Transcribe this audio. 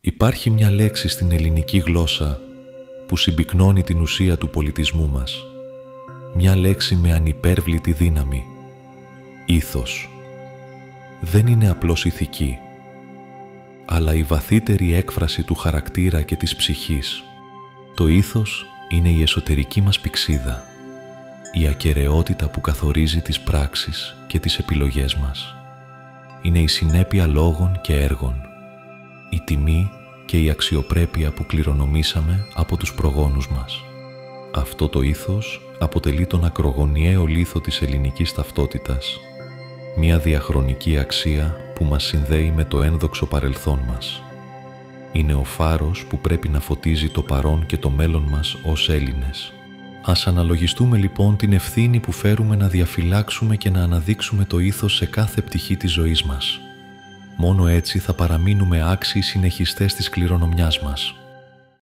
Υπάρχει μια λέξη στην ελληνική γλώσσα που συμπυκνώνει την ουσία του πολιτισμού μας. Μια λέξη με ανυπέρβλητη δύναμη. Ήθος. Δεν είναι απλώς ηθική, αλλά η βαθύτερη έκφραση του χαρακτήρα και της ψυχής. Το ήθος είναι η εσωτερική μας πυξίδα, η ακεραιότητα που καθορίζει τις πράξεις και τις επιλογές μας. Είναι η συνέπεια λόγων και έργων, η τιμή και η αξιοπρέπεια που κληρονομήσαμε από τους προγόνους μας. Αυτό το ήθος αποτελεί τον ακρογωνιαίο λίθο της ελληνικής ταυτότητας, μια διαχρονική αξία που μας συνδέει με το ένδοξο παρελθόν μας. Είναι ο φάρος που πρέπει να φωτίζει το παρόν και το μέλλον μας ως Έλληνες. Ας αναλογιστούμε λοιπόν την ευθύνη που φέρουμε να διαφυλάξουμε και να αναδείξουμε το ήθος σε κάθε πτυχή της ζωής μας. Μόνο έτσι θα παραμείνουμε άξιοι συνεχιστές της κληρονομιάς μας.